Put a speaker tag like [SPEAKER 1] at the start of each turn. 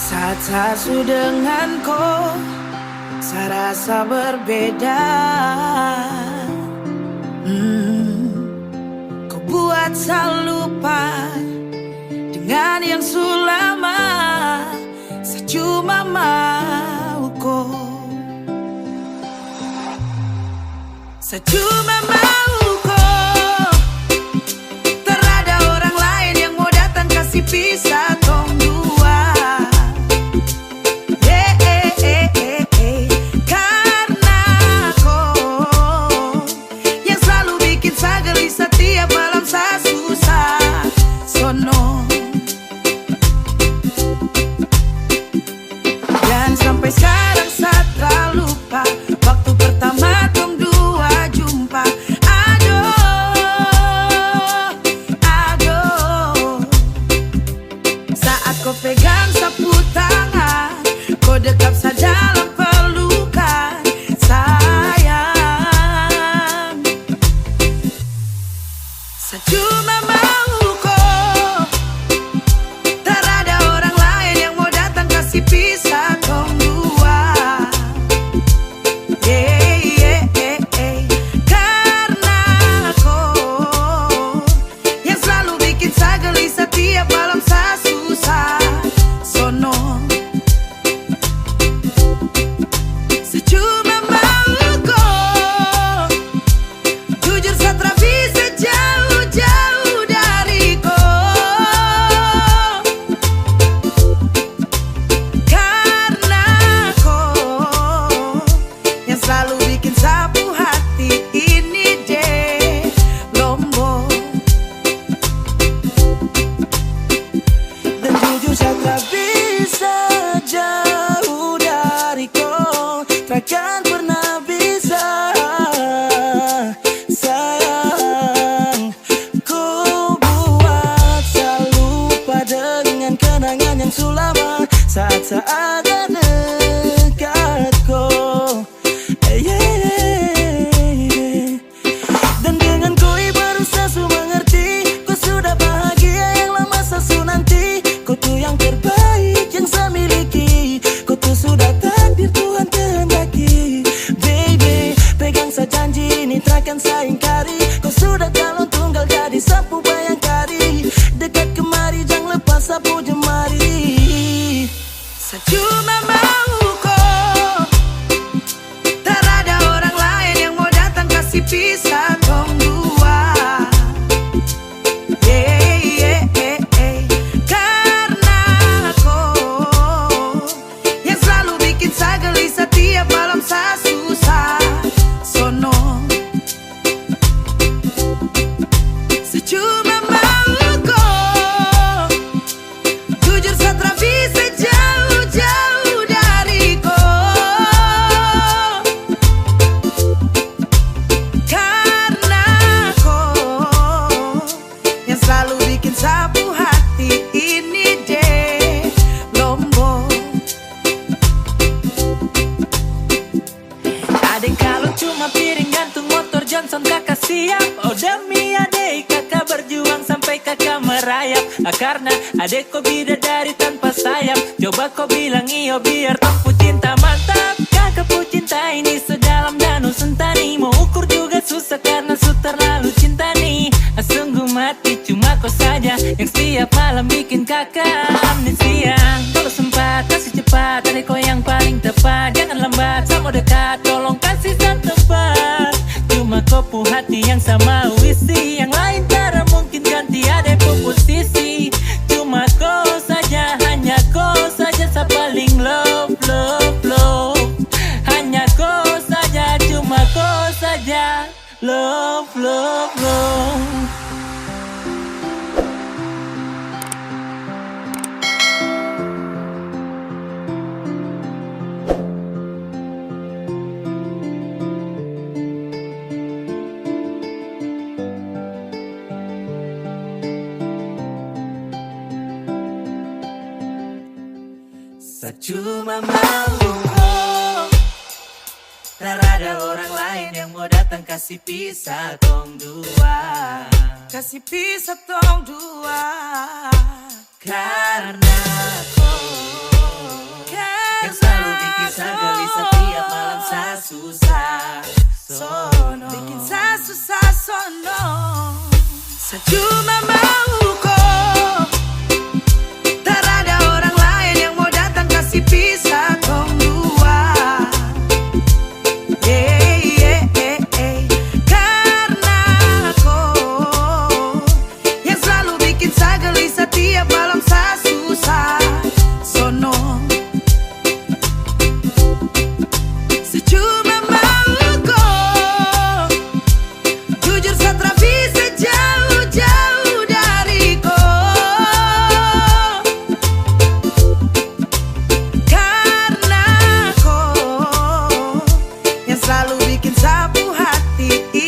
[SPEAKER 1] Saat sasu denganku, saya rasa berbeda. Kau buat saya lupa dengan yang sulama. Saya cuma mau kau, saya cuma mau kau. Terada orang lain yang mau datang kasih pisah tong dua. Setiap malam saya susah sono, dan sampai sekarang saya tak lupa waktu pertama tong dua jumpa. Aduh, saat kau pegang sapu tangan, kau dekap saya dalam pelukan. Saya cuma mau kau. Terada orang lain yang mau datang kasih pisah tong dua. Karena kau yang selalu bikin saya gelisah tiap malam saya susah sono. Saya cuma mau kau. Jujur saya tak bisa jauh dari kau, karena kau yang selalu bikin sapu hati ini deh lombok. Dan jujur saya tak bisa jauh dari kau, takkan pernah bisa. Kenangan yang sulama saat-saat dekat kau. Dan dengan kau baru saya mengerti, kau sudah bahagia yang lama saya nanti. Kau tuh yang terbaik yang saya miliki, kau tuh sudah takdir Tuhan kehendaki. Baby, pegang saya janji ini takkan saya ingkari. Kau sudah calon tunggal jadi sapu bayangkari. Dekat kemari jangan lepas sapu jemari. Saya cuma mau kau. Terada orang lain yang mau datang kasih pisah tong dua. Karena kau yang selalu bikin saya gelisah tiap malam saya susah sono. Saya cuma mau kau. Jujur saya tak bisa jauh dari kau, karena kau yang selalu bikin sapu hati ini deh lombok. Adek kalau cuma piring gantung motor Johnson kakak siap. Oh demi adek kakak berjuang sampai kakak merayap. Karena adek kau bidadari tanpa sayap. Coba kau bilang iyo biar tempuh cinta mantap. Kakak pu cinta ini sedalam danau sentani. Mau ukur juga susah karena su terlalu cinta nih. Sungguh mati cuma kau saja yang setiap malam bikin kakak amnesia. Kalau sempat kasih cepat, adek kau yang paling tepat. Jangan lambat sama dekat, tolong kasih san tepat. Cuma kau pu hati yang sama isi. Yang lain cara mungkin ganti adek pu posisi. Cuma kau saja, hanya kau saja saya paling love. Hanya kau saja, cuma kau saja love. Saya cuma mau kau. Tak ada orang lain yang mau datang kasih pisah tong dua.
[SPEAKER 2] Kasih pisah tong dua.
[SPEAKER 1] Karena kau yang selalu bikin saya gelisah tiap malam saya susah sono.
[SPEAKER 2] Bikin saya susah sono. Saya cuma mau kau. Tak ada orang lain yang mau datang kasih pisah tong dua. Karena kau yang selalu bikin saya gelisah tiap malam saya susah sono. Saya cuma mau kau. Jujur saya tak bisa jauh-jauh dari kau. Karena kau yang selalu bikin sapu hati.